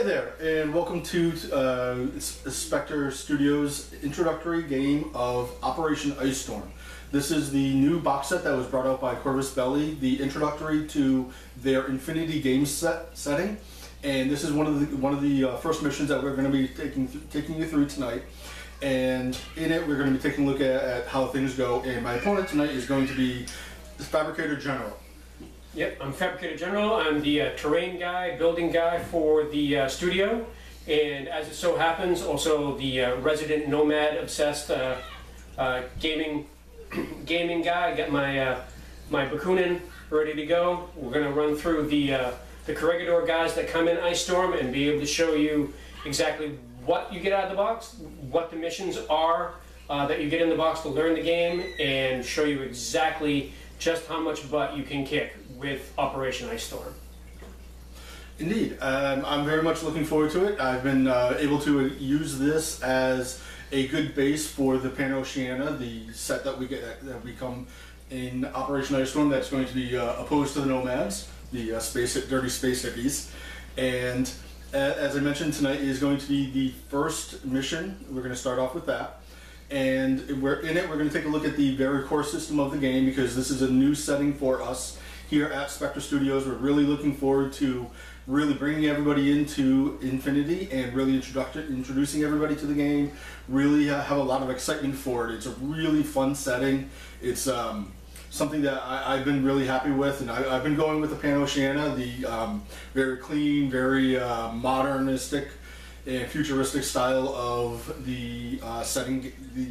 Hey there, and welcome to Spectre Studios' introductory game of Operation IceStorm. This is the new box set that was brought out by Corvus Belli, the introductory to their Infinity game setting. And this is one of the first missions that we're going to be taking you through tonight. And in it, we're going to be taking a look at how things go. And my opponent tonight is going to be the Fabricator General. Yep, I'm Fabricator General. I'm the terrain guy, building guy for the studio, and as it so happens, also the resident nomad obsessed gaming guy. I got my my Bakunin ready to go. We're going to run through the Corregidor guys that come in IceStorm and be able to show you exactly what you get out of the box, what the missions are that you get in the box to learn the game, and show you exactly just how much butt you can kick with Operation IceStorm. Indeed, I'm very much looking forward to it. I've been able to use this as a good base for the Pan-Oceania, the set that we get that we come in Operation IceStorm. That's going to be opposed to the Nomads, the dirty space hippies. And as I mentioned, tonight is going to be the first mission. We're going to start off with that. And we're going to take a look at the very core system of the game, because this is a new setting for us here at Spectre Studios. We're really looking forward to really bringing everybody into Infinity and really introducing everybody to the game. Really have a lot of excitement for it. It's a really fun setting. It's something that I've been really happy with, and I've been going with the Pan-Oceania, the very clean, very modernistic and futuristic style of the setting, the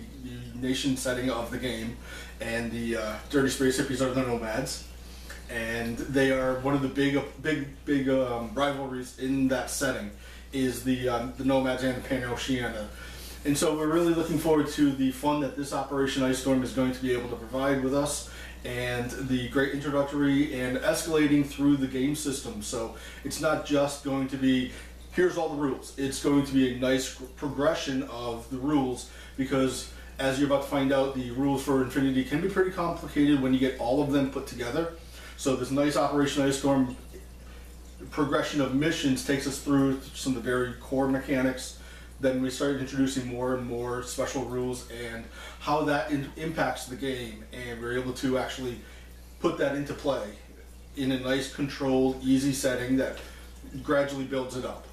nation setting of the game. And the dirty space hippies are the Nomads, and they are one of the big rivalries in that setting is the Nomads and the Pan-Oceania. And so we're really looking forward to the fun that this Operation IceStorm is going to be able to provide with us, and the great introductory and escalating through the game system. So it's not just going to be, here's all the rules. It's going to be a nice progression of the rules, because as you're about to find out, the rules for Infinity can be pretty complicated when you get all of them put together. So this nice Operation IceStorm progression of missions takes us through some of the very core mechanics. Then we started introducing more and more special rules and how that impacts the game, and we're able to actually put that into play in a nice, controlled, easy setting that gradually builds it up.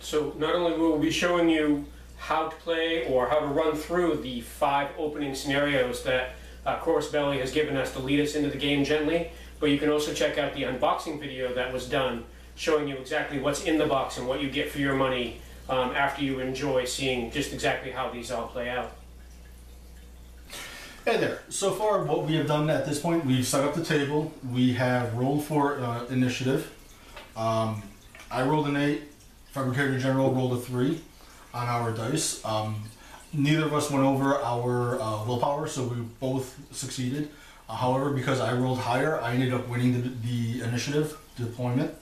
So not only will we be showing you how to play or how to run through the 5 opening scenarios that Corvus Belli has given us to lead us into the game gently, but you can also check out the unboxing video that was done showing you exactly what's in the box and what you get for your money after you enjoy seeing just exactly how these all play out. Hey there. So far what we have done at this point, we've set up the table, we have rolled for initiative. I rolled an 8, Fabricator General rolled a 3 on our dice. Neither of us went over our willpower, so we both succeeded. However, because I rolled higher, I ended up winning the initiative deployment,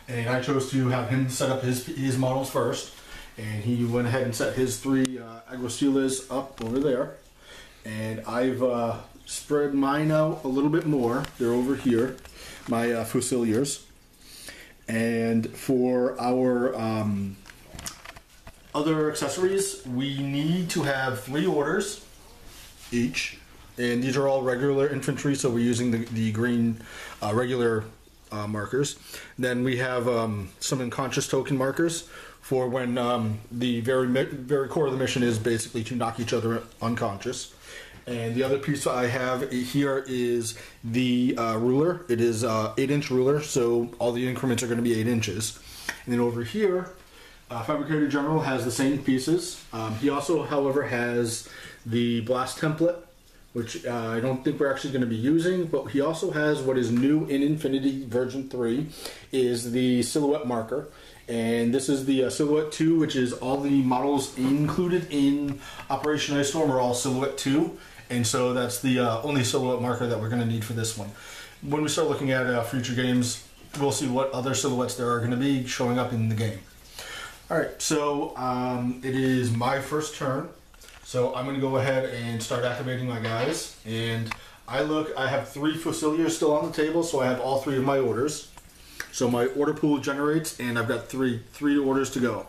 and I chose to have him set up his models first, and he went ahead and set his 3 Agustiles up over there, and I've spread mine out a little bit more. They're over here, my Fusiliers. And for our other accessories, we need to have 3 orders each, and these are all regular infantry, so we're using the green regular markers. Then we have some unconscious token markers for when the very core of the mission is basically to knock each other unconscious. And the other piece I have here is the ruler. It is 8-inch ruler, so all the increments are going to be 8 inches. And then over here, Fabricator General has the same pieces. He also, however, has the blast template, which I don't think we're actually going to be using, but he also has what is new in Infinity version 3, is the silhouette marker. And this is the Silhouette 2, which is all the models included in Operation IceStorm are all Silhouette 2. And so that's the only silhouette marker that we're going to need for this one. When we start looking at future games, we'll see what other silhouettes there are going to be showing up in the game. Alright, so it is my first turn. So I'm going to go ahead and start activating my guys. And I have 3 Fusiliers still on the table, so I have all 3 of my orders. So my order pool generates, and I've got three orders to go.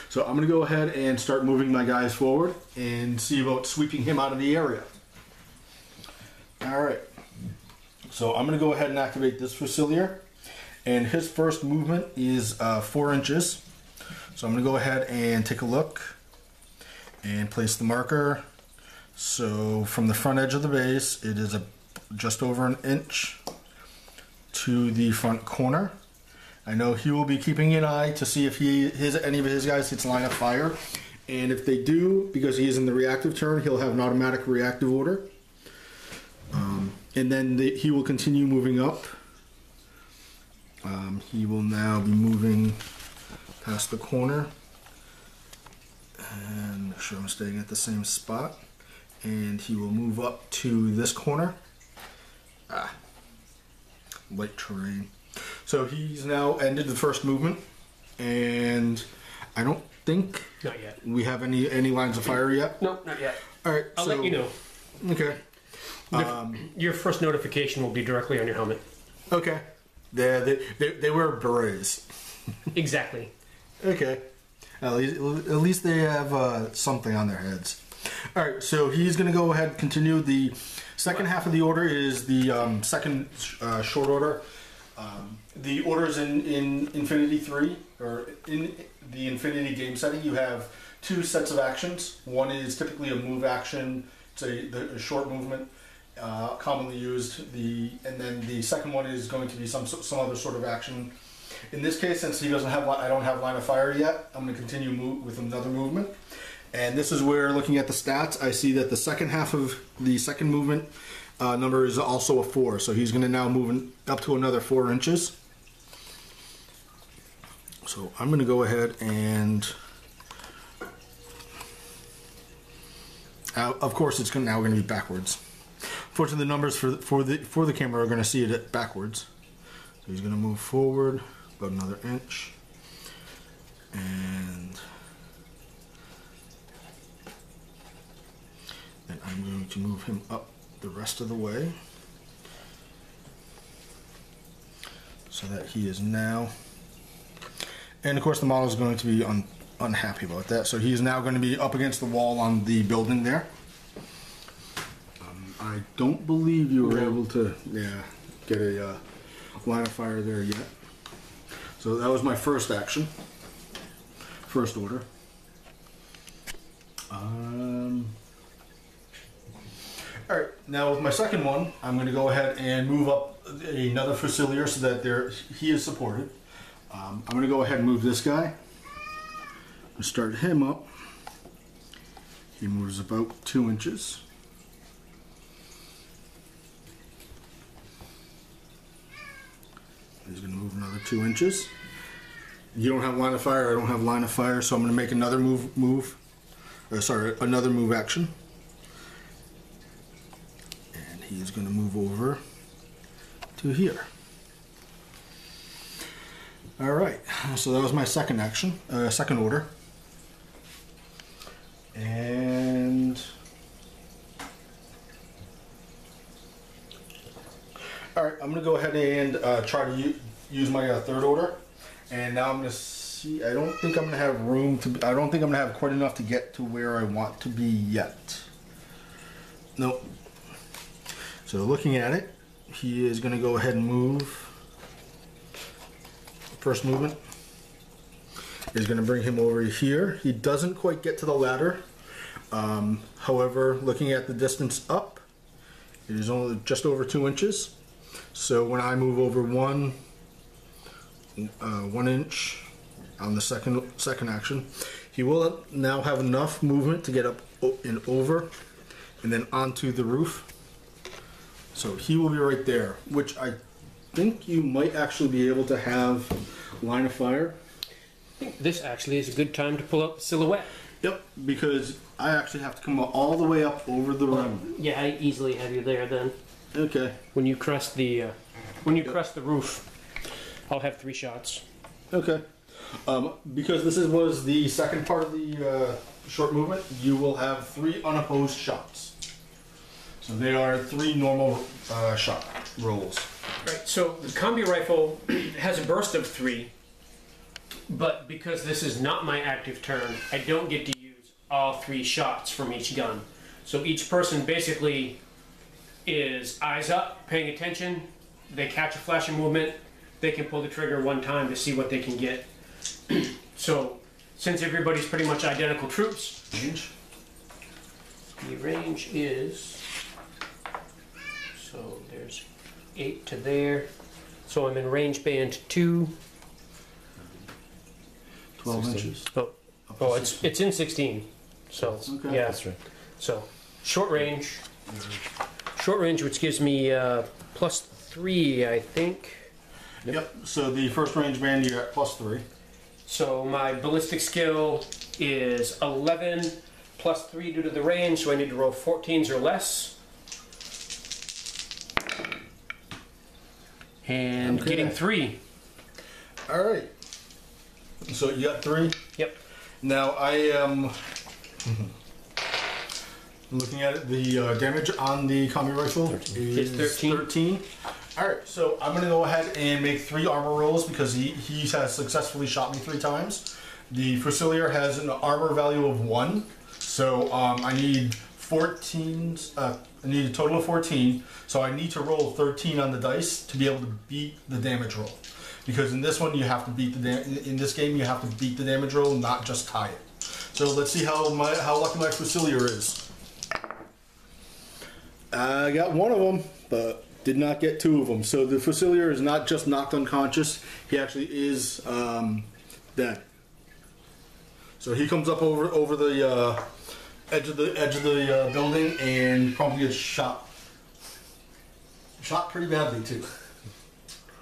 So I'm going to go ahead and start moving my guys forward and see about sweeping him out of the area. All right. So I'm going to go ahead and activate this Fusilier, and his first movement is 4 inches. So I'm going to go ahead and take a look and place the marker. So from the front edge of the base, it is just over an inch to the front corner. I know he will be keeping an eye to see if any of his guys hits line of fire, and if they do, because he is in the reactive turn, he'll have an automatic reactive order, and then he will continue moving up. He will now be moving past the corner, and make sure I'm staying at the same spot, and he will move up to this corner. Light terrain. So he's now ended the first movement, and I don't think not yet. We have any lines of fire yet. No, not yet. All right, I'll let you know. Okay. Your first notification will be directly on your helmet. Okay. They wear berets. Exactly. Okay. At least they have something on their heads. All right. So he's going to go ahead and continue. The second half of the order is the second short order. The orders in Infinity 3, or in the Infinity game setting, you have 2 sets of actions. One is typically a move action, it's a short movement, commonly used. And then the second one is going to be some other sort of action. In this case, since I don't have line of fire yet, I'm going to continue with another movement. And this is where, looking at the stats, I see that the second half of the second movement number is also a 4, so he's going to now move up to another 4 inches. So I'm going to go ahead and, of course, it's now going to be backwards. Unfortunately, the numbers for the camera are going to see it backwards. So he's going to move forward about another inch, and then I'm going to move him up the rest of the way, so that he is now, and of course the model is going to be unhappy about that, so he is now going to be up against the wall on the building there. I don't believe you were able to get a line of fire there yet. So that was my first action, first order. Alright, now with my second one, I'm going to go ahead and move up another Fusilier so that he is supported. I'm going to go ahead and move this guy. I'll start him up. He moves about 2 inches. He's going to move another 2 inches. You don't have line of fire, I don't have line of fire, so I'm going to make another another move action. He's going to move over to here. All right, so that was my second action, second order. And all right, I'm going to go ahead and try to use my third order. And now I'm going to see. I don't think I'm going to have room to. I don't think I'm going to have quite enough to get to where I want to be yet. Nope. So looking at it, he is going to go ahead and move. First movement is going to bring him over here. He doesn't quite get to the ladder. However, looking at the distance up, it is only just over 2 inches. So when I move over 1 inch on the second action, he will now have enough movement to get up and over, and then onto the roof. So he will be right there, which I think you might actually be able to have line of fire. I think this actually is a good time to pull out the silhouette. Yep, because I actually have to come all the way up over the rim. Yeah, I easily have you there then. Okay. When you crest the crest the roof, I'll have 3 shots. Okay. Because this was the second part of the short movement, you will have 3 unopposed shots. So they are 3 normal shot rolls. Right, so the combi rifle has a burst of 3, but because this is not my active turn, I don't get to use all 3 shots from each gun. So each person basically is eyes up, paying attention. They catch a flash of movement, they can pull the trigger one time to see what they can get. So since everybody's pretty much identical troops, the range is, so there's 8 to there. So I'm in range band 2. 12 16. inches. Oh, it's in 16. So Okay. yeah. That's right. So short range, which gives me +3, I think. Yep. So the first range band, you're at +3. So my ballistic skill is 11 +3 due to the range, so I need to roll 14s or less. And Okay. getting 3. All right. So you got 3. Yep. Now I am looking at it. The damage on the combi rifle is It's 13. All right. So I'm going to go ahead and make 3 armor rolls because he has successfully shot me 3 times. The Fusilier has an armor value of 1, so I need 14s. I need a total of 14. So I need to roll 13 on the dice to be able to beat the damage roll. Because in this one you have to beat in this game you have to beat the damage roll, not just tie it. So let's see how lucky my Fusilier is. I got 1 of them, but did not get 2 of them. So the Fusilier is not just knocked unconscious; he actually is dead. So he comes up over the edge of the building and probably gets shot pretty badly too.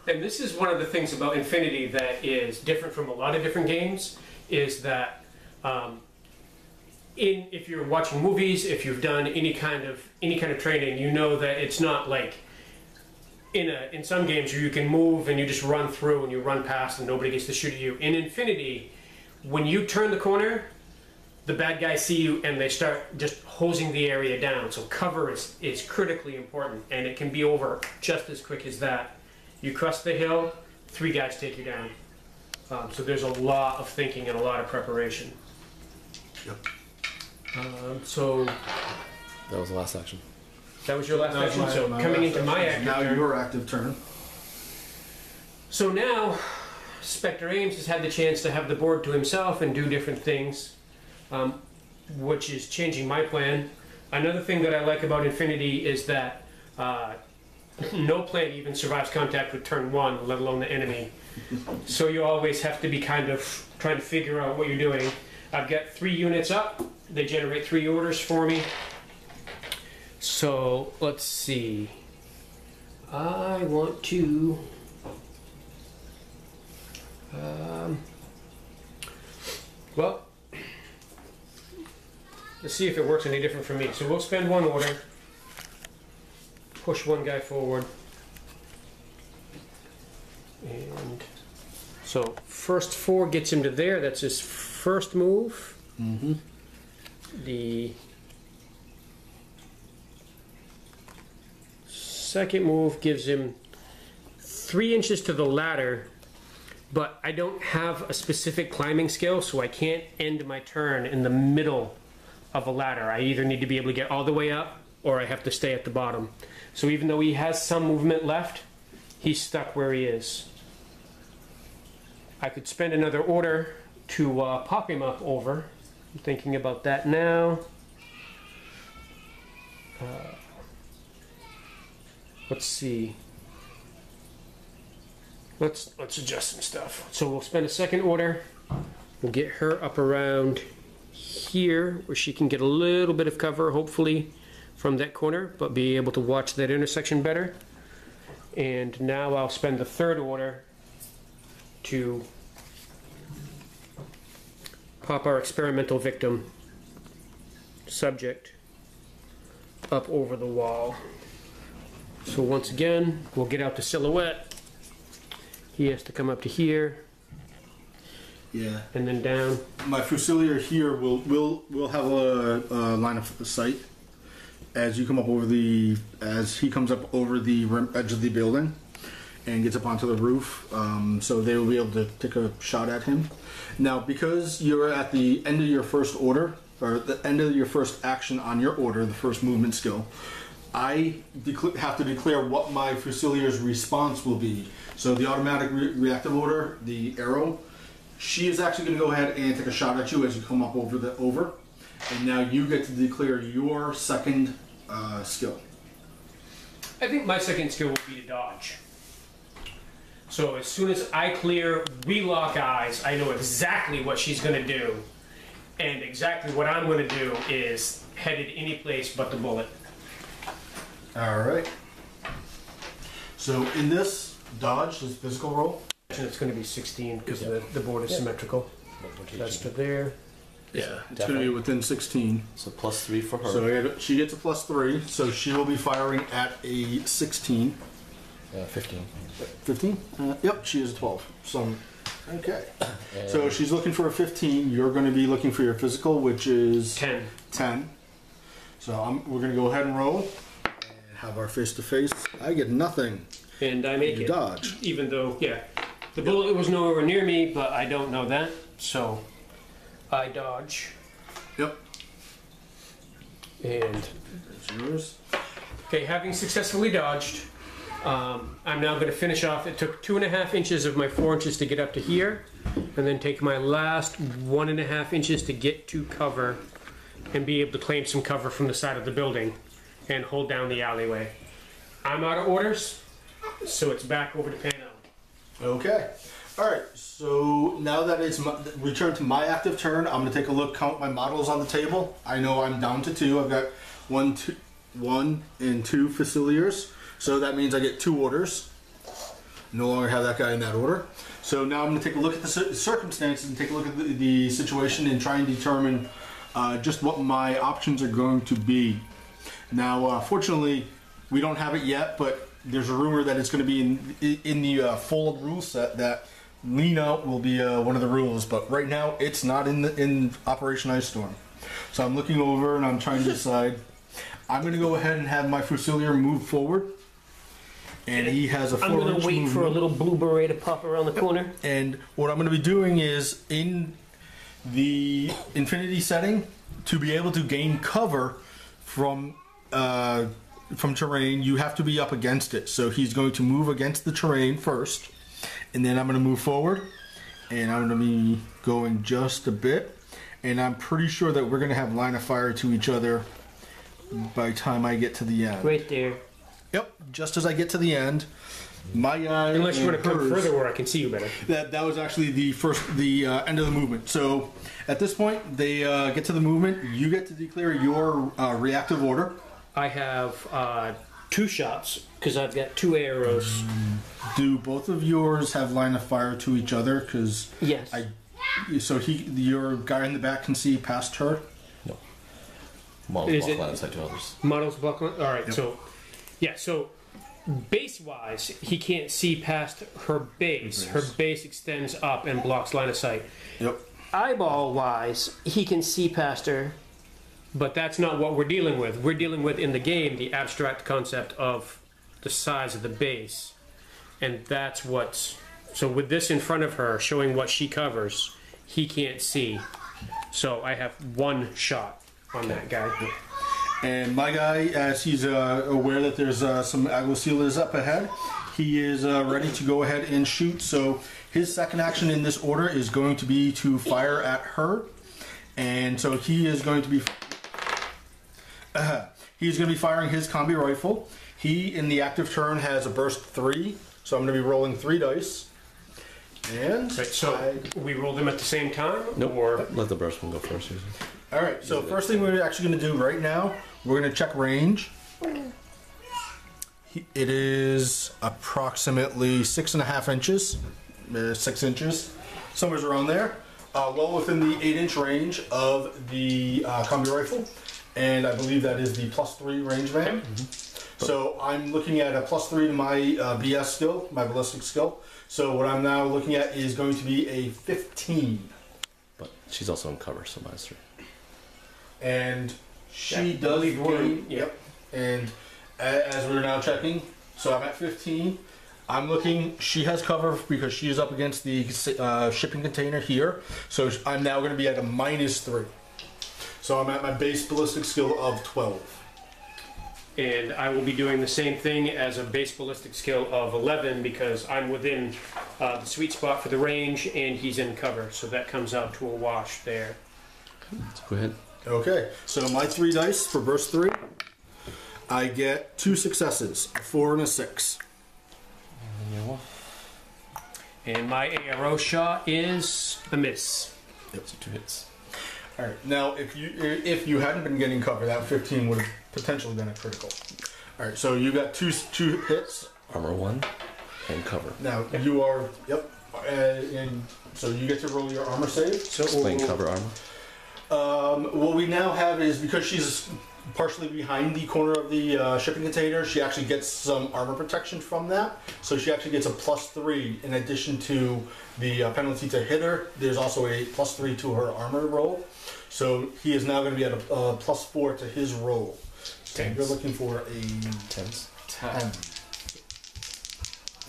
And this is one of the things about Infinity that is different from a lot of different games, is that if you're watching movies, if you've done any kind of training, you know that it's not like in some games you can move and you just run through and you run past and nobody gets to shoot at you. In Infinity, when you turn the corner, the bad guys see you and they start just hosing the area down. So cover is critically important, and it can be over just as quick as that. You crest the hill, 3 guys take you down. So there's a lot of thinking and a lot of preparation. Yep. So That was the last action. that was your last action. So coming into my active now turn. your active turn. So now Spectre Ames has had the chance to have the board to himself and do different things, which is changing my plan. Another thing that I like about Infinity is that no plan even survives contact with turn 1, let alone the enemy. So you always have to be kind of trying to figure out what you're doing. I've got 3 units up. They generate 3 orders for me. So let's see. I want to... well, let's see if it works any different for me. So we'll spend 1 order. Push 1 guy forward. And so first 4 gets him to there. That's his first move. Mm-hmm. The second move gives him 3 inches to the ladder, but I don't have a specific climbing skill, so I can't end my turn in the middle of a ladder. I either need to be able to get all the way up, or I have to stay at the bottom. So even though he has some movement left, he's stuck where he is. I could spend another order to pop him up over. I'm thinking about that now. Let's see. Let's adjust some stuff. So we'll spend a second order. We'll get her up around here where she can get a little bit of cover, hopefully, from that corner, but be able to watch that intersection better. And now I'll spend the third order to pop our experimental victim subject up over the wall. So once again, we'll get out the silhouette. He has to come up to here. Yeah. And then down. My Fusilier here will have a line of sight as you come up over as he comes up over the edge of the building. and gets up onto the roof, so they will be able to take a shot at him. Now, because you're at the end of your first order, or the end of your first action on your order, the first movement skill, I have to declare what my Fusilier's response will be. So the automatic reactive order, the arrow, she is actually going to go ahead and take a shot at you as you come up over. And now you get to declare your second skill. I think my second skill will be to dodge. So as soon as I clear, we lock eyes, I know exactly what she's going to do. And exactly what I'm going to do is headed any place but the bullet. Alright. So in this dodge, this physical roll. It's going to be 16 because the board is symmetrical. That's to there. Yeah, it's going to be within 16. So +3 for her. So she gets a +3, so she will be firing at a 16. 15. 15? Yep, she is a 12. So, okay. So she's looking for a 15. You're going to be looking for your physical, which is 10. So we're going to go ahead and roll and have our face-to-face. I get nothing. And I make it. Dodge. Even though, the bullet was nowhere near me, but I don't know that. So I dodge. Yep. And that's yours. Okay, having successfully dodged, I'm now going to finish off. It took 2.5 inches of my 4 inches to get up to here, and then take my last 1.5 inches to get to cover and be able to claim some cover from the side of the building and hold down the alleyway. I'm out of orders, so it's back over to Pano. Okay. Alright, so now that it's returned to my active turn, I'm going to take a look, count my models on the table. I know I'm down to 2. I've got 1 and 2 Fusiliers. So that means I get 2 orders. No longer have that guy in that order. So now I'm going to take a look at the circumstances and take a look at the situation and try and determine just what my options are going to be. Now, fortunately, we don't have it yet, but there's a rumor that it's going to be in the full rule set that lean out will be one of the rules. But right now, it's not in Operation IceStorm. So I'm looking over and I'm trying to decide. I'm going to go ahead and have my Fusilier move forward. And he has a 4-inch movement. I'm going to wait for a little blue beret to pop around the corner. And what I'm going to be doing is, in the infinity setting, to be able to gain cover from terrain, you have to be up against it. So he's going to move against the terrain first, and then I'm going to move forward, and I'm going to be going just a bit. And I'm pretty sure that we're going to have line of fire to each other by the time I get to the end. Right there. Yep, just as I get to the end, my guy. Unless you want to come further where I can see you better. That was actually the end of the movement. So at this point, they get to the movement. You get to declare your reactive order. I have 2 shots because I've got 2 arrows. Do both of yours have line of fire to each other? Because yes. So your guy in the back can see past her. No. Models block line inside 2 others. Models block line. All right. Yep. So. Yeah, so base-wise, he can't see past her base. Her base extends up and blocks line of sight. Yep. Eyeball-wise, he can see past her, but that's not what we're dealing with. We're dealing with, in the game, the abstract concept of the size of the base. And that's what's... So with this in front of her, showing what she covers, he can't see. So I have 1 shot on that guy. And my guy, as he's aware that there's some Aguacilas up ahead, he is ready to go ahead and shoot. So his second action in this order is going to be to fire at her. And so he is going to be firing his combi rifle. He, in the active turn, has a burst 3. So I'm going to be rolling 3 dice. And right, so we roll them at the same time? Nope. Or let the burst one go first, Susan. all right, so first thing we're actually going to do right now, we're going to check range. It is approximately 6.5 inches, 6 inches, somewhere around there. Well within the 8-inch range of the combi rifle, and I believe that is the +3 range band. So I'm looking at a +3 to my BS skill, my ballistic skill. So what I'm now looking at is going to be a 15. But she's also in cover, so -3. And she does gain, yep. And as we're now checking, so I'm at 15. I'm looking, she has cover because she is up against the shipping container here. So I'm now going to be at a -3. So I'm at my base ballistic skill of 12. And I will be doing the same thing as a base ballistic skill of 11 because I'm within the sweet spot for the range and he's in cover. So that comes out to a wash there. Let's go ahead. Okay, so my 3 dice for burst 3, I get 2 successes, a 4 and a 6. And my ARO shot is a miss. Yep, so 2 hits. All right, now if you hadn't been getting cover, that 15 would have potentially been a critical. All right, so you got two hits. Armor 1 and cover. Now you are and so you get to roll your armor save. So Explain cover armor. What we now have is because she's partially behind the corner of the shipping container, she actually gets some armor protection from that. So she actually gets a +3 in addition to the penalty to hit her. There's also a +3 to her armor roll. So he is now going to be at a +4 to his roll. So you're looking for a 10.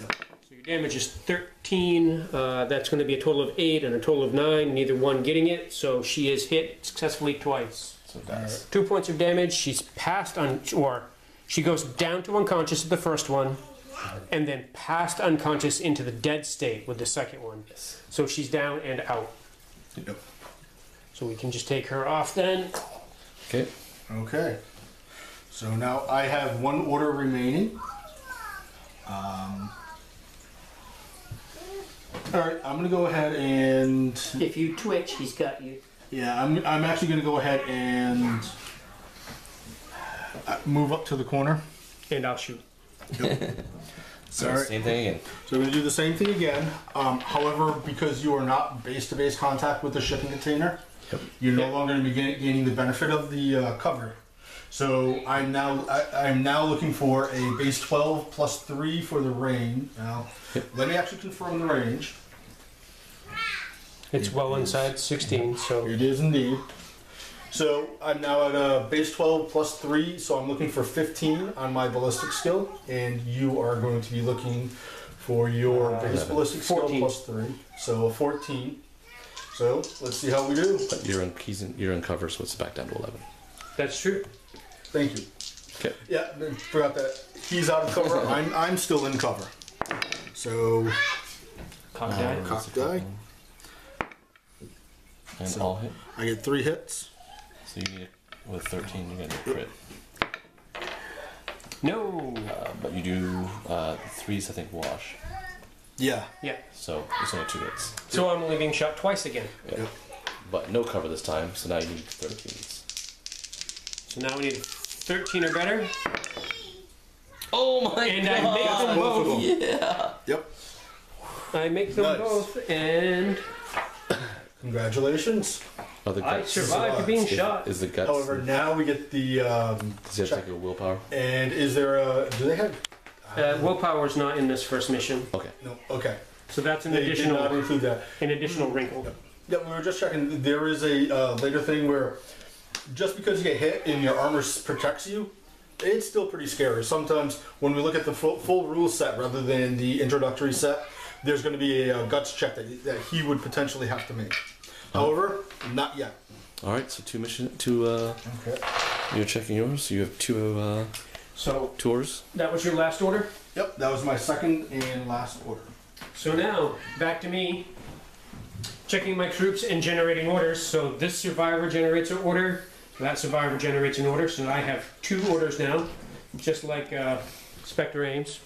Yep. So your damage is 13. That's going to be a total of 8 and a total of 9. Neither one getting it. So she is hit successfully twice. So that's 2 points of damage. She's passed on, or she goes down to unconscious at the first one, and then passed unconscious into the dead state with the second one. yes. So she's down and out. Yep. So we can just take her off then. Okay. Okay. So now I have 1 order remaining. All right, I'm gonna go ahead and If you twitch, he's got you. yeah, I'm actually gonna go ahead and move up to the corner. And I'll shoot. So All right. same thing again. So we're gonna do the same thing again. However, because you are not base-to-base contact with the shipping container, you're no longer going to be gaining the benefit of the cover. So I'm now looking for a base 12 +3 for the range. Now, let me actually confirm the range. It's well inside 16, so It is indeed. So I'm now at a base 12 +3, so I'm looking for 15 on my ballistic skill, and you are going to be looking for your base 11. ballistic skill 14. +3, so a 14. So let's see how we do. But you're in cover, so it's back down to 11. that's true. Thank you. Okay. Yeah, forgot that he's out of cover. I'm still in cover. So Cock die. cock die. And So- all hit. I get 3 hits. So you need with 13, you're gonna crit. No. But you do 3s, I think, wash. Yeah. Yeah. So it's only 2 hits. So I'm only being shot twice again. Yeah. Yep. But no cover this time, so now you need 13s. So now we need 13 or better. Oh my And I make them Both of both. them. Yeah. Yep. I make them Nice. both, and Congratulations. Oh, the I guts. survived being shot. Is the guts? However, now we get the Does he have to check. take a willpower? And is there a? Do they have? Willpower is not in this first mission, Okay. No. Okay. so that's an They did not additional include that. wrinkle. Yeah, we were just checking. There is a later thing where just because you get hit and your armor protects you, it's still pretty scary. Sometimes when we look at the full rule set rather than the introductory set, there's going to be a guts check that he would potentially have to make. However, not yet. All right. So Okay. you're checking yours. So you have two So tours. that was your last order. Yep, that was my second and last order. So now back to me checking my troops and generating orders. So this survivor generates an order. So that survivor generates an order. So I have 2 orders now, just like Spectre aims.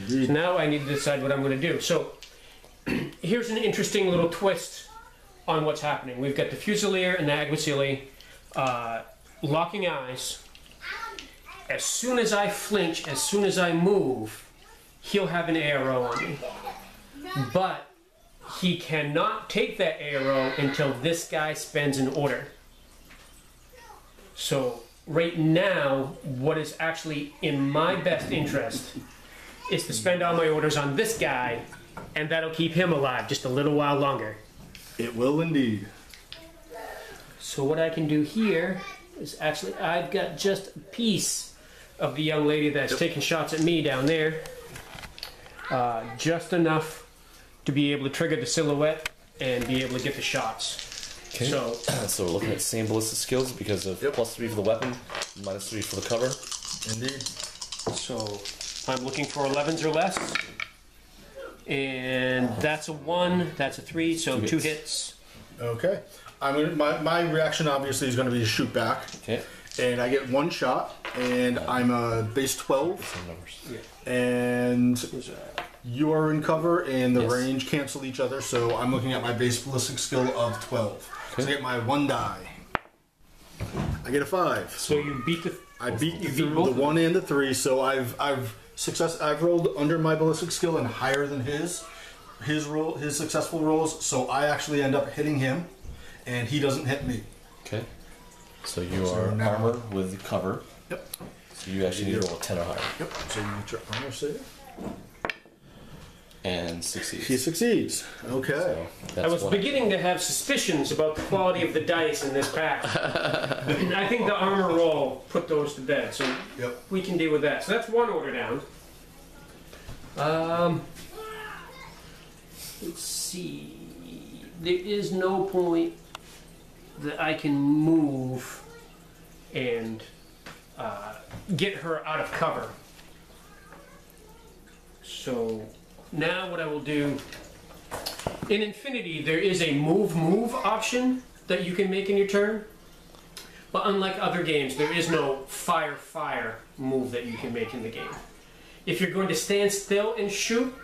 So now I need to decide what I'm going to do. So here's an interesting little twist on what's happening. We've got the Fusilier and the Aguacili locking eyes. As soon as I flinch, as soon as I move, he'll have an arrow on me. But he cannot take that arrow until this guy spends an order. So right now, what is actually in my best interest is to spend all my orders on this guy, and that'll keep him alive just a little while longer. It will indeed. So what I can do here is actually, I've got just a piece of the young lady that's taking shots at me down there. just enough to be able to trigger the silhouette and be able to get the shots. Okay. So, So we're looking at same ballistic skills because of +3 for the weapon, -3 for the cover. Indeed. so I'm looking for 11s or less. And that's a 1, that's a 3, so 2 hits. Okay. My reaction obviously is going to be to shoot back. Okay. And I get 1 shot, and I'm a base 12. Same numbers. And you are in cover, and the Yes. range cancel each other, so I'm looking at my base ballistic skill of 12. So I get my 1 die. I get a 5. So you beat the... I beat You beat through both the of them. 1 and the 3, so I've rolled under my ballistic skill and higher than his successful rolls, so I actually end up hitting him, and he doesn't hit me. Okay. So you So are now- armor with cover. Yep. So you actually need to roll a 10 or higher. Yep. So you get your armor save. And succeeds. He succeeds. Okay. So that's I was one. beginning to have suspicions about the quality of the dice in this pack. And I think the armor roll put those to bed, so Yep. we can deal with that. So that's 1 order down. Let's see. There is no point that I can move and get her out of cover. So now what I will do, in Infinity there is a move option that you can make in your turn. But unlike other games, there is no fire move that you can make in the game. If you're going to stand still and shoot,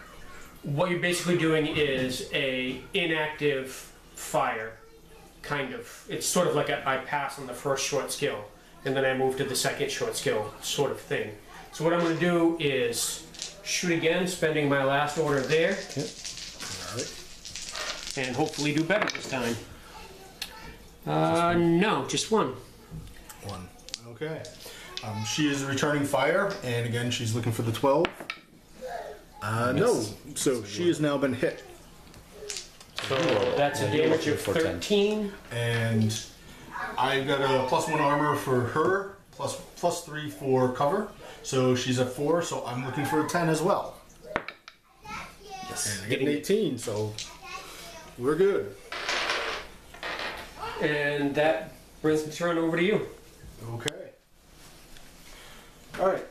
what you're basically doing is a inactive fire, kind of. It's sort of like I pass on the first short skill, and then I move to the second short skill sort of thing. So what I'm going to do is shoot again, spending my last order there, Okay. and hopefully do better this time. No, just 1. 1. Okay. She is returning fire, and again, she's looking for the 12. No. So she has now been hit. So that's a Yeah, you're damage looking of for 10. 13. And I've got a +1 armor for her, plus 3 for cover. So she's at 4, so I'm looking for a 10 as well. Yes. And I get an 18, so we're good. And that brings the turn over to you. Okay. Alright,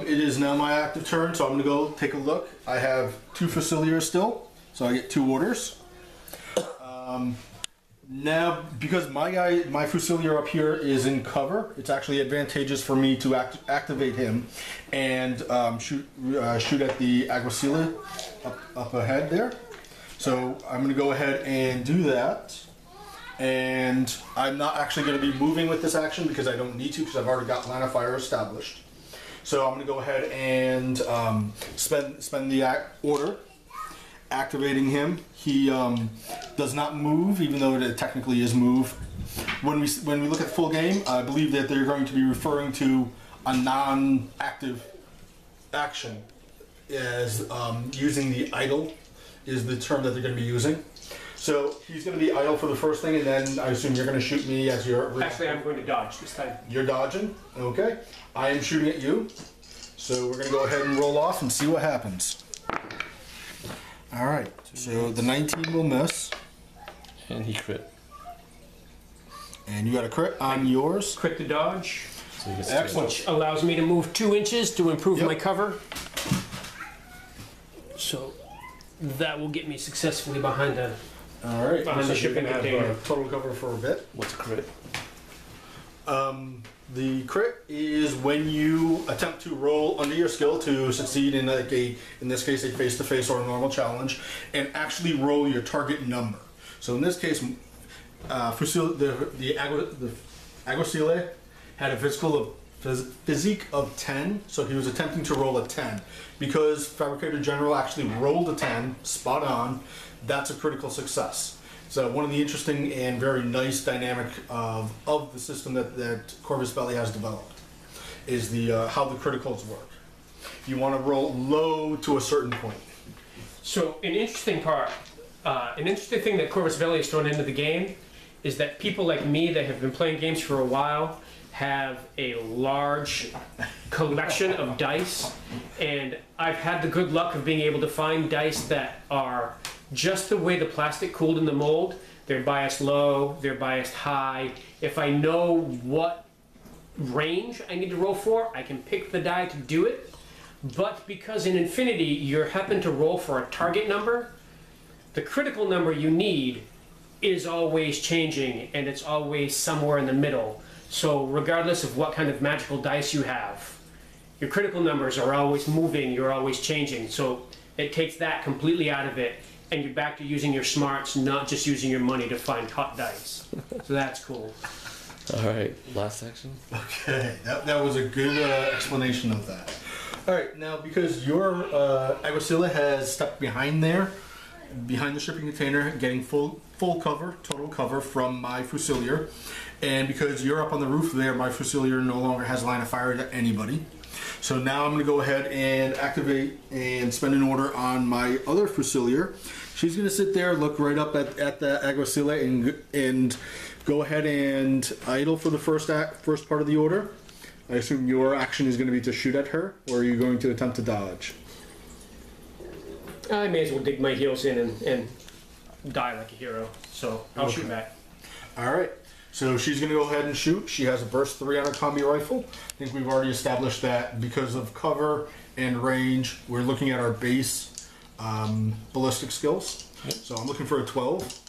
it is now my active turn, so I'm going to go take a look. I have 2 Fusiliers still, so I get 2 orders. Now, because my Fusilier up here is in cover, it's actually advantageous for me to activate him and shoot at the Aguacile up ahead there. So I'm going to go ahead and do that. And I'm not actually going to be moving with this action because I don't need to, because I've already got line of fire established. So I'm going to go ahead and spend the order activating him. He does not move, even though it technically is move. When we look at the full game, I believe that they're going to be referring to a non-active action as using the idle is the term that they're going to be using. So he's going to be idle for the first thing, and then I assume you're going to shoot me as your... Actually, I'm going to dodge this time. You're dodging? Okay. I am shooting at you. So we're going to go ahead and roll off and see what happens. Alright, so the 19 will miss. And he crit. And you got a crit on yours. Crit the dodge, So he gets Excellent. which allows me to move 2 inches to improve Yep. my cover. So that will get me successfully behind the... Alright, Behind the shipping container. Total cover for a bit. What's a crit? The crit is when you attempt to roll under your skill to succeed in in this case, a face-to-face or a normal challenge, and actually roll your target number. So in this case, the Aguacile had a physique of 10, so he was attempting to roll a 10. Because Fabricator General actually rolled a 10, spot on, that's a critical success. So one of the interesting and very nice dynamic of the system that Corvus Belli has developed is the how the criticals work. You want to roll low to a certain point. So an interesting thing that Corvus Belli has thrown into the game is that people like me that have been playing games for a while have a large collection of dice, and I've had the good luck of being able to find dice that are just the way the plastic cooled in the mold. They're biased low, they're biased high. If I know what range I need to roll for, I can pick the die to do it. But because in Infinity you happen to roll for a target number, the critical number you need is always changing, and it's always somewhere in the middle. So regardless of what kind of magical dice you have, your critical numbers are always moving, you're always changing. So it takes that completely out of it, and you're back to using your smarts, not just using your money to find hot dice. So that's cool. All right, last section. Okay, that was a good explanation of that. All right, now because your Aguacilla has stepped behind there, behind the shipping container, getting full cover, total cover from my Fusilier, and because you're up on the roof there, my Fusilier no longer has line of fire to anybody. So now I'm going to go ahead and activate and spend an order on my other Fusilier. She's going to sit there, look right up at the Aguacilla, and go ahead and idle for the first part of the order. I assume your action is going to be to shoot at her, or are you going to attempt to dodge? I may as well dig my heels in and die like a hero, so I'll shoot back. Alright, so she's going to go ahead and shoot. She has a burst 3 on her combi rifle. I think we've already established that because of cover and range, we're looking at our base ballistic skills. Yep. So I'm looking for a 12.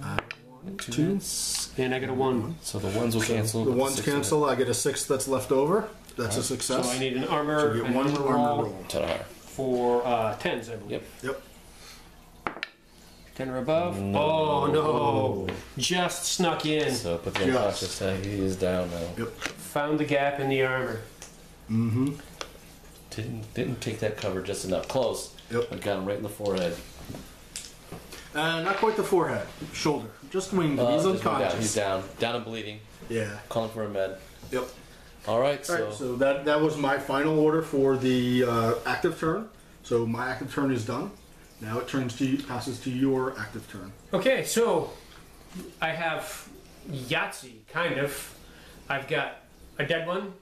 1, 2. And I get a 1. So the ones will cancel. The ones cancel. I get a 6 that's left over. That's a success. So I need an armor. So you get one armor roll. For 10s, I believe. Yep. 10 or above. No. Oh no! Just snuck in. So put the unconscious tag. He is down now. Yep. Found the gap in the armor. Mm-hmm. Didn't take that cover just enough. Close. Yep. I got him right in the forehead. Not quite the forehead. Shoulder. Just wing. He's unconscious. He's down. Down and bleeding. Yeah. Calling for a med. Yep. Alright, so that was my final order for the active turn. So my active turn is done. Now it passes to your active turn. Okay, so I have Yahtzee, kind of. I've got a dead one,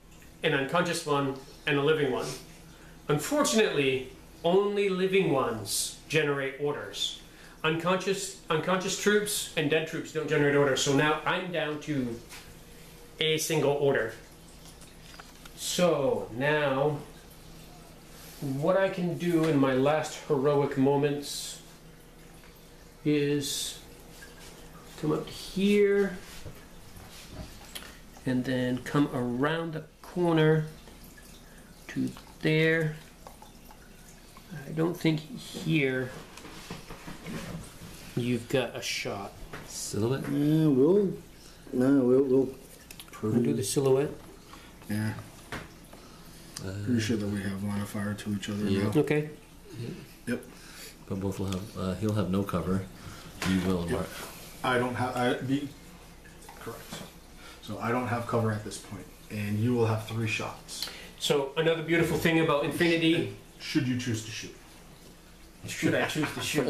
an unconscious one, and a living one. Unfortunately, only living ones generate orders. Unconscious troops and dead troops don't generate orders, so now I'm down to a single order. So now, what I can do in my last heroic moments is come up here and then come around the corner to there. I don't think here you've got a shot. Silhouette? Yeah, we'll do the silhouette. Yeah. Pretty sure that we have line of fire to each other now. Okay. Yep. But both will have. He'll have no cover. You will, Mark. I don't have. Correct. So I don't have cover at this point, and you will have 3 shots. So another beautiful thing about Infinity. Should you choose to shoot? Should I choose to shoot?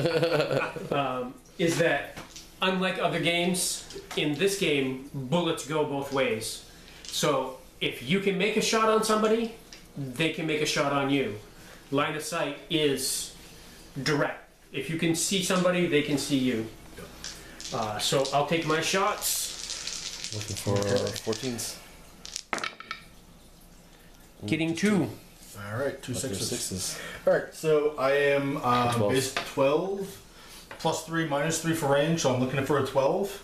Is that unlike other games, in this game, bullets go both ways. So if you can make a shot on somebody, they can make a shot on you. Line of sight is direct. If you can see somebody, they can see you. So I'll take my shots. Looking for 14s. Getting 2. All right, 2 6s. 6s. All right, so I am 12. base 12 plus 3 minus 3 for range, so I'm looking for a 12.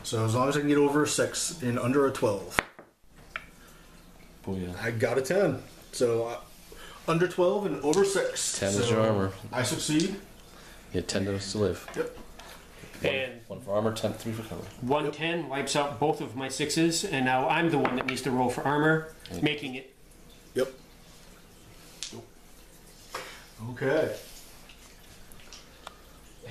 So as long as I can get over a 6 and under a 12. Booyah. I got a 10. So under 12 and over 6. 10 is your armor. I succeed. You get 10 to live. Yep. And 1 for armor, 3 for cover. 110 wipes out both of my 6s, and now I'm the one that needs to roll for armor, making it. Yep. Okay.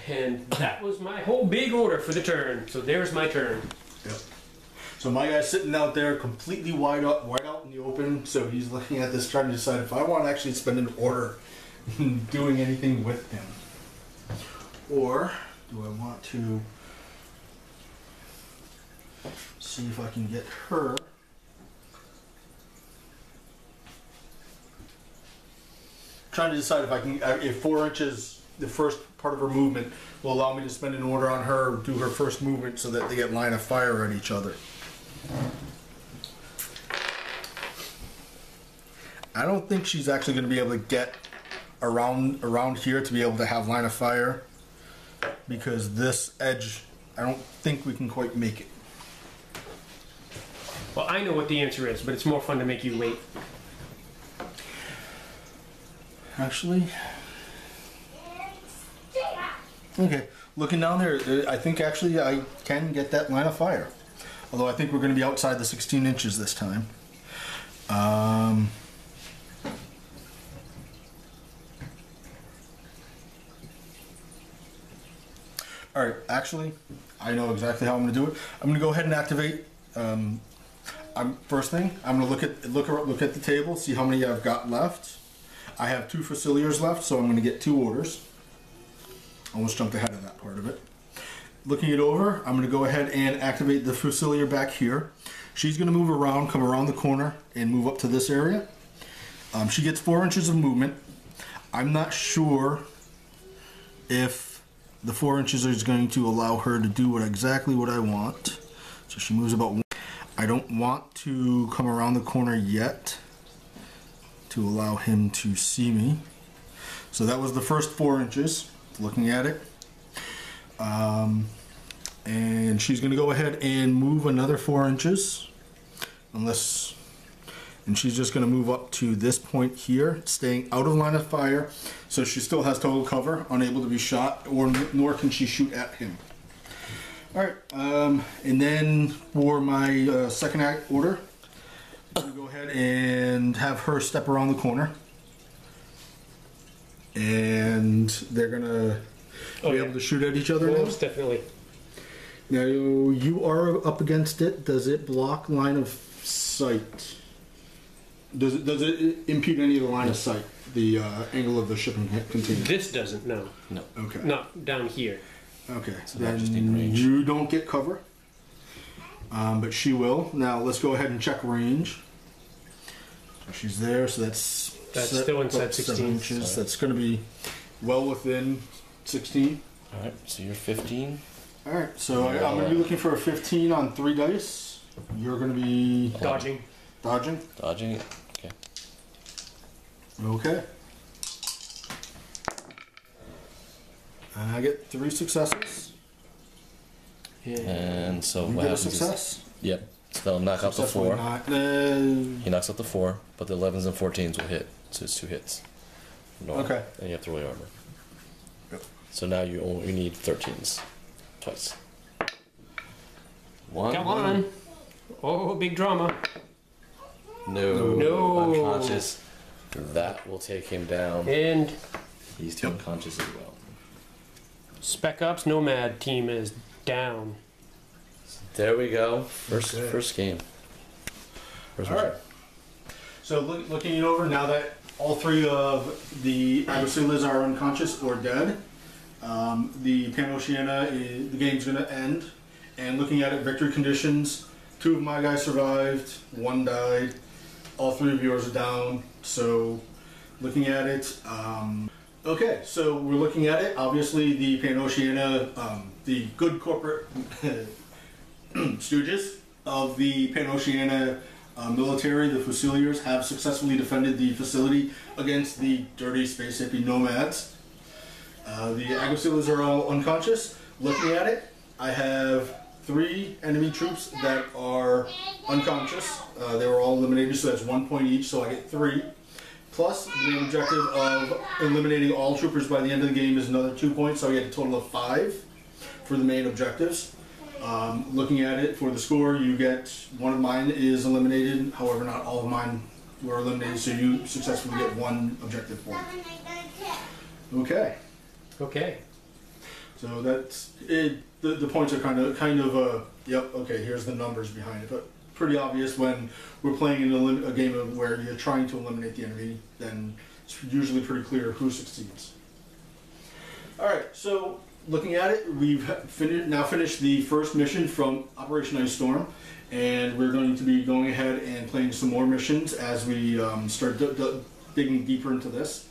And that was my whole big order for the turn. So there's my turn. Yep. So my guy's sitting out there completely wide out in the open, so he's looking at this trying to decide if I want to actually spend an order doing anything with him. Or do I want to see if I can get her? Trying to decide if I can, if 4 inches, the first part of her movement, will allow me to spend an order on her, do her first movement so that they get line of fire at each other. I don't think she's actually going to be able to get around here to be able to have line of fire, because this edge, I don't think we can quite make it. Well, I know what the answer is, but it's more fun to make you wait. Actually, okay, looking down there, I think actually I can get that line of fire. Although I think we're going to be outside the 16 inches this time. Alright, actually, I know exactly how I'm going to do it. I'm going to go ahead and activate. First thing, I'm going to look at the table, see how many I've got left. I have 2 Fusiliers left, so I'm going to get 2 orders. Almost jumped ahead of that part of it. Looking it over, I'm going to go ahead and activate the Fusilier back here. She's going to move around, come around the corner, and move up to this area. She gets 4 inches of movement. I'm not sure if the 4 inches is going to allow her to do exactly what I want. So she moves about 1. I don't want to come around the corner yet to allow him to see me. So that was the first 4 inches, looking at it. And she's going to go ahead and move another 4 inches. And she's just going to move up to this point here, staying out of line of fire. So she still has total cover, unable to be shot, nor can she shoot at him. Alright, and then for my second act order, I'm going to go ahead and have her step around the corner. And they're going to be able to shoot at each other now. Most definitely. Now, you are up against it. Does it block line of sight? Does it impede any of the line of sight? The angle of the shipping container? This doesn't, no. No. Okay. Not down here. Okay, So then just need range. you don't get cover, but she will. Now let's go ahead and check range. So she's there, so that's Still inside 7 16. inches. Sorry. That's going to be well within 16. Alright, so you're 15. All right, so I'm going to be looking for a 15 on 3 dice. You're going to be Dodging. Dodging it. Okay. Okay. I get 3 successes. And so You what get a happens is... success. Yep. So that'll knock out the Successfully 4. not. He knocks out the 4, but the 11s and 14s will hit. So it's 2 hits. Normal. Okay. And you have to roll your armor. Yep. So now you need 13s. Twice. 1. Come on. Oh, big drama. No. No. Unconscious. That will take him down. And He's too unconscious as well. Spec Ops Nomad team is down. There we go. First game. First All right. So looking it over, now that all 3 of the Agusilas are unconscious or dead, the Pan-Oceania, the game's going to end. And looking at it, victory conditions, 2 of my guys survived, 1 died, all 3 of yours are down. So looking at it, okay, so we're looking at it. Obviously, the Pan-Oceania, the good corporate stooges of the Pan-Oceania military, the Fusiliers, have successfully defended the facility against the dirty space hippie nomads. The Agusilas are all unconscious. Looking at it, I have 3 enemy troops that are unconscious. They were all eliminated, so that's 1 point each, so I get 3. Plus, the objective of eliminating all troopers by the end of the game is another 2 points, so I get a total of 5 for the main objectives. Looking at it, for the score, you get 1 of mine is eliminated, however not all of mine were eliminated, so you successfully get 1 objective point. Okay. Okay. So that's it. The points are kind of yep, okay, here's the numbers behind it, but pretty obvious when we're playing in a game where you're trying to eliminate the enemy, then it's usually pretty clear who succeeds. Alright, so looking at it, we've now finished the first mission from Operation IceStorm, and we're going to be going ahead and playing some more missions as we start digging deeper into this.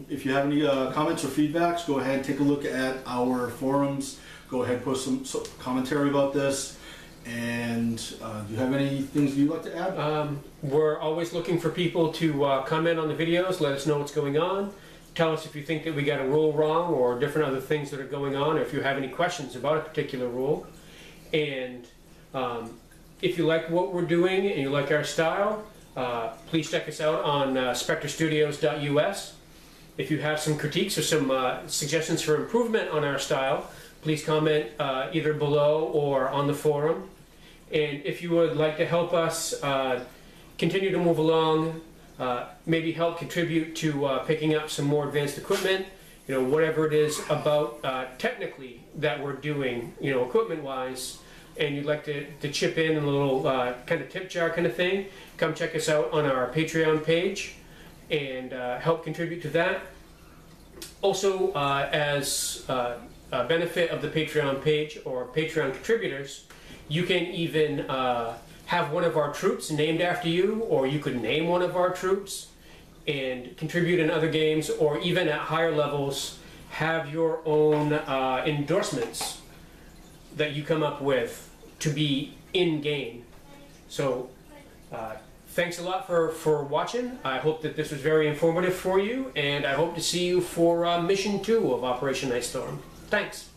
If you have any comments or feedbacks, go ahead and take a look at our forums. Go ahead and post some commentary about this. And do you have any things you'd like to add? We're always looking for people to comment on the videos, let us know what's going on. Tell us if you think that we got a rule wrong or different other things that are going on, or if you have any questions about a particular rule. And if you like what we're doing and you like our style, please check us out on spectrestudios.us. If you have some critiques or some suggestions for improvement on our style, please comment either below or on the forum. And if you would like to help us continue to move along, maybe help contribute to picking up some more advanced equipment, whatever it is about technically that we're doing, equipment-wise, and you'd like to chip in a little kind of tip jar kind of thing, come check us out on our Patreon page and help contribute to that. Also, as a benefit of the Patreon page or Patreon contributors, you can even have one of our troops named after you, or you could name one of our troops and contribute in other games, or even at higher levels have your own endorsements that you come up with to be in game. So thanks a lot for watching. I hope that this was very informative for you, and I hope to see you for mission 2 of Operation IceStorm. Thanks.